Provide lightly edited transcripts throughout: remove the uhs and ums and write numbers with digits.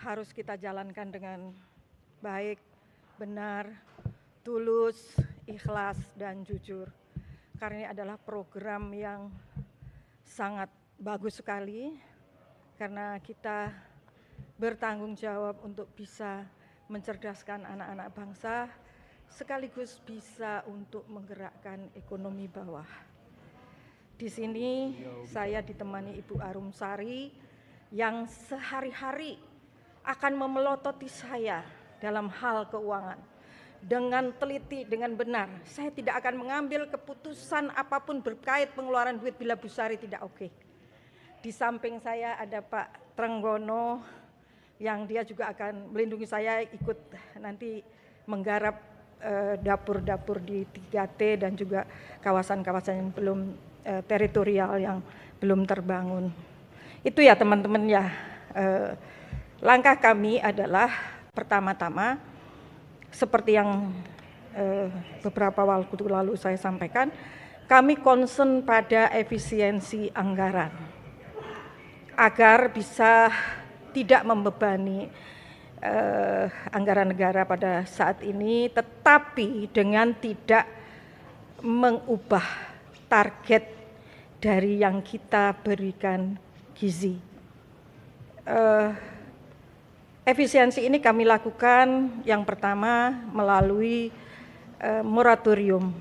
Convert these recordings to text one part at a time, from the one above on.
harus kita jalankan dengan baik, benar, tulus, ikhlas, dan jujur. Karena ini adalah program yang sangat bagus sekali, karena kita bertanggung jawab untuk bisa mencerdaskan anak-anak bangsa, sekaligus bisa untuk menggerakkan ekonomi bawah. Di sini saya ditemani Ibu Arumsari yang sehari-hari akan memelototi saya dalam hal keuangan. Dengan teliti, dengan benar, saya tidak akan mengambil keputusan apapun berkait pengeluaran duit bila Bu Sari tidak oke. Di samping saya ada Pak Trenggono yang dia juga akan melindungi saya, ikut nanti menggarap dapur-dapur di 3T dan juga kawasan-kawasan yang belum teritorial yang belum terbangun. Itu ya teman-teman ya, langkah kami adalah pertama-tama seperti yang beberapa waktu lalu saya sampaikan, kami concern pada efisiensi anggaran agar bisa tidak membebani anggaran negara pada saat ini, tetapi dengan tidak mengubah target dari yang kita berikan gizi. Efisiensi ini kami lakukan yang pertama melalui moratorium.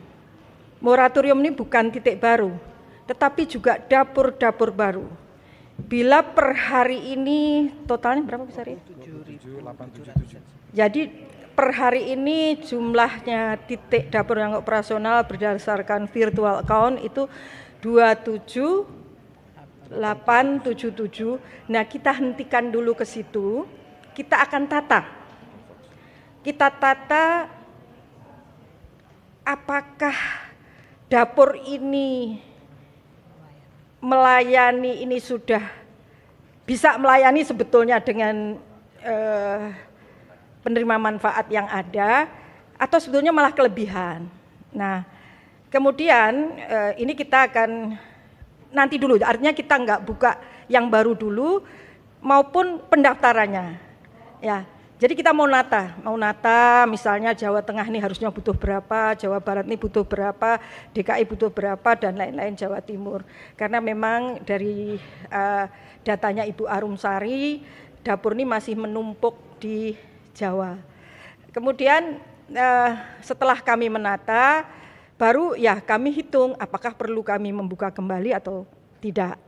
Moratorium ini bukan titik baru, tetapi juga dapur-dapur baru. Bila per hari ini totalnya berapa besar ya? 7.877. Jadi per hari ini jumlahnya titik dapur yang operasional berdasarkan virtual account itu 27.877. Nah, kita hentikan dulu ke situ. Kita akan tata. Kita tata apakah dapur ini melayani, ini sudah bisa melayani sebetulnya dengan penerima manfaat yang ada, atau sebetulnya malah kelebihan. Nah, kemudian ini kita akan nanti dulu, artinya kita nggak buka yang baru dulu maupun pendaftarannya. Ya, jadi kita mau nata misalnya Jawa Tengah ini harusnya butuh berapa, Jawa Barat ini butuh berapa, DKI butuh berapa, dan lain-lain, Jawa Timur. Karena memang dari datanya Ibu Arumsari, dapur ini masih menumpuk di Jawa. Kemudian setelah kami menata, baru ya kami hitung apakah perlu kami membuka kembali atau tidak.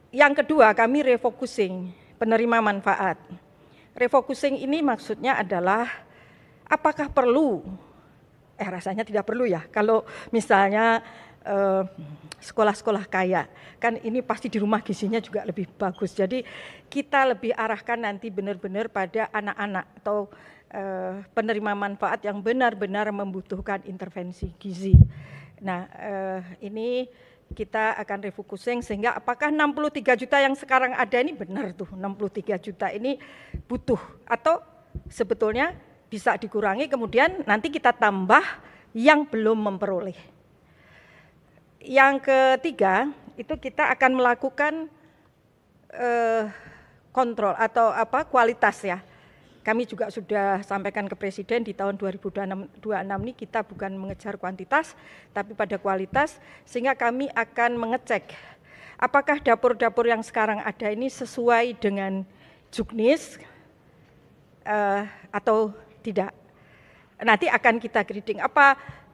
Yang kedua, kami refocusing penerima manfaat. Refocusing ini maksudnya adalah apakah perlu, rasanya tidak perlu ya, kalau misalnya sekolah-sekolah kaya, kan ini pasti di rumah gizinya juga lebih bagus. Jadi kita lebih arahkan nanti benar-benar pada anak-anak atau penerima manfaat yang benar-benar membutuhkan intervensi gizi. Nah, ini kita akan refocusing sehingga apakah 63 juta yang sekarang ada ini benar tuh 63 juta ini butuh atau sebetulnya bisa dikurangi, kemudian nanti kita tambah yang belum memperoleh. Yang ketiga itu kita akan melakukan kontrol atau kualitas ya. Kami juga sudah sampaikan ke Presiden di tahun 2026 ini kita bukan mengejar kuantitas, tapi pada kualitas, sehingga kami akan mengecek apakah dapur-dapur yang sekarang ada ini sesuai dengan juknis atau tidak. Nanti akan kita grading,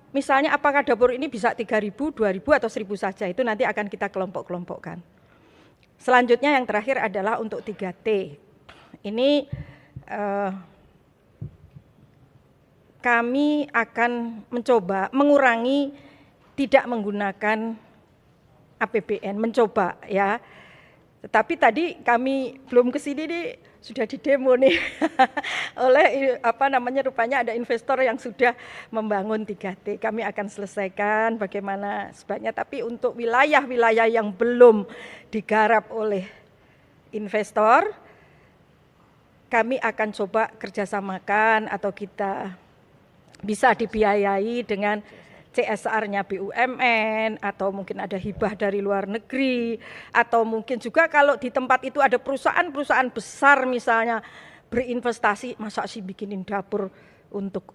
misalnya apakah dapur ini bisa 3.000, 2.000 atau 1.000 saja, itu nanti akan kita kelompok-kelompokkan. Selanjutnya yang terakhir adalah untuk 3T. Ini kami akan mencoba mengurangi tidak menggunakan APBN, mencoba ya. Tetapi tadi kami belum kesini nih, sudah didemo nih oleh rupanya ada investor yang sudah membangun 3T. Kami akan selesaikan bagaimana sebaiknya, tapi untuk wilayah-wilayah yang belum digarap oleh investor, kami akan coba kerjasamakan atau kita bisa dibiayai dengan CSR-nya BUMN, atau mungkin ada hibah dari luar negeri, atau mungkin juga kalau di tempat itu ada perusahaan-perusahaan besar misalnya berinvestasi, masa sih bikinin dapur untuk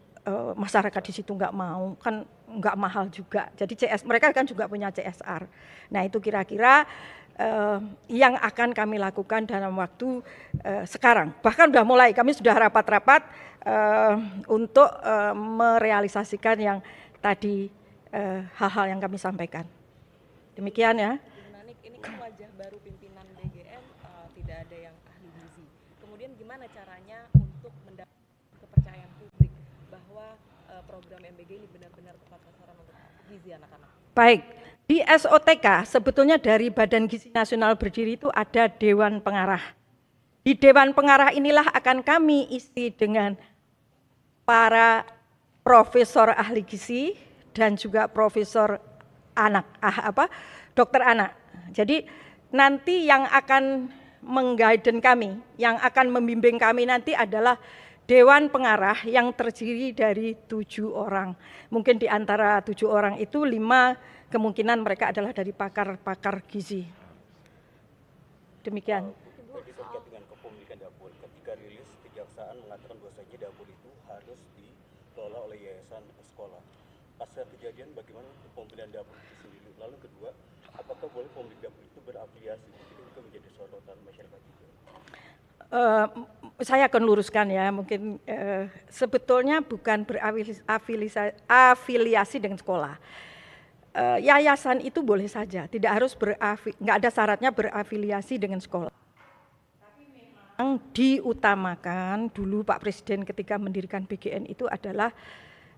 masyarakat di situ nggak mau, kan nggak mahal juga. Jadi mereka kan juga punya CSR. Nah itu kira-kira yang akan kami lakukan dalam waktu sekarang. Bahkan sudah mulai, kami sudah rapat-rapat untuk merealisasikan yang tadi hal-hal yang kami sampaikan. Demikian ya. Ini kan wajah baru pimpinan BGN, tidak ada yang ahli gizi. Kemudian gimana caranya untuk mendapatkan kepercayaan publik bahwa program MBG ini benar-benar tepat sasaran untuk gizi anak-anak? Baik, di SOTK sebetulnya dari Badan Gizi Nasional berdiri itu ada Dewan Pengarah. Di Dewan Pengarah inilah akan kami isi dengan para profesor ahli gizi dan juga profesor anak, dokter anak. Jadi nanti yang akan mengguiden kami, yang akan membimbing kami nanti adalah Dewan Pengarah yang terdiri dari 7 orang. Mungkin di antara 7 orang itu 5 kemungkinan mereka adalah dari pakar-pakar gizi. Demikian. Terkait dengan kepemilikan dapur, ketika rilis kejaksaan mengatakan bahwasanya dapur itu harus dikelola oleh yayasan sekolah. Pasca kejadian bagaimana pembelian dapur itu sendiri? Lalu kedua, apakah boleh pemilik dapur itu berafiliasi? Jadi itu menjadi sorotan masyarakat juga. Saya akan luruskan ya, mungkin sebetulnya bukan berafiliasi dengan sekolah. Yayasan itu boleh saja, tidak harus nggak ada syaratnya berafiliasi dengan sekolah. Tapi memang diutamakan dulu Pak Presiden ketika mendirikan BGN itu adalah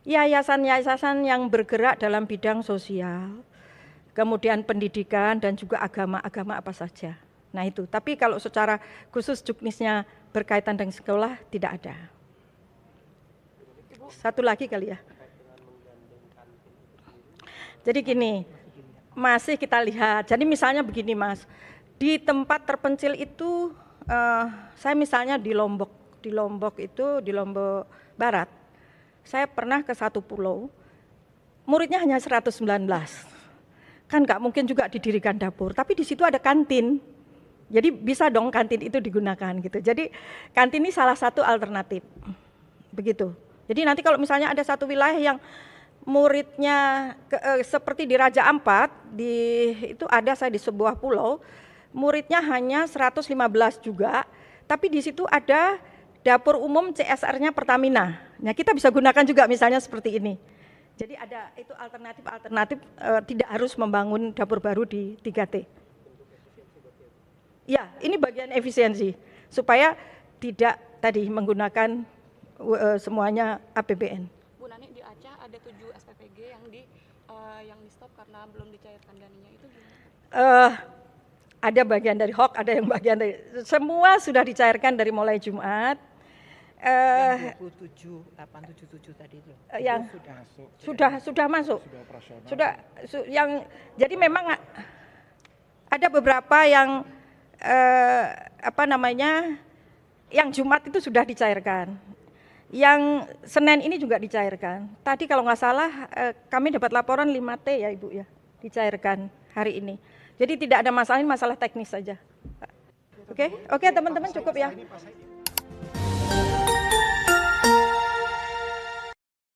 yayasan-yayasan yang bergerak dalam bidang sosial, kemudian pendidikan dan juga agama apa saja. Nah itu, tapi kalau secara khusus juknisnya berkaitan dengan sekolah tidak ada. Satu lagi kali ya. Jadi gini, masih kita lihat, jadi misalnya begini Mas, di tempat terpencil itu, saya misalnya di Lombok Barat, saya pernah ke satu pulau, muridnya hanya 119, kan nggak mungkin juga didirikan dapur, tapi di situ ada kantin. Jadi bisa dong kantin itu digunakan gitu. Jadi kantin ini salah satu alternatif, begitu. Jadi nanti kalau misalnya ada satu wilayah yang muridnya seperti di Raja Ampat, itu ada saya di sebuah pulau, muridnya hanya 115 juga, tapi di situ ada dapur umum CSR-nya Pertamina. Nah kita bisa gunakan juga misalnya seperti ini. Jadi ada itu alternatif tidak harus membangun dapur baru di 3T. Ya, ini bagian efisiensi supaya tidak tadi menggunakan semuanya APBN. Bu Nani, di Aceh ada 7 SPPG yang di stop karena belum dicairkan dananya, itu gimana? Ada bagian dari HOK, ada yang bagian dari semua sudah dicairkan dari mulai Jumat. Yang 27.877 tadi itu. Yang sudah masuk. Jadi memang ada beberapa yang yang Jumat itu sudah dicairkan. Yang Senin ini juga dicairkan. Tadi kalau nggak salah kami dapat laporan 5T ya Ibu ya, dicairkan hari ini. Jadi tidak ada masalah, ini masalah teknis saja. Oke, teman-teman cukup ya.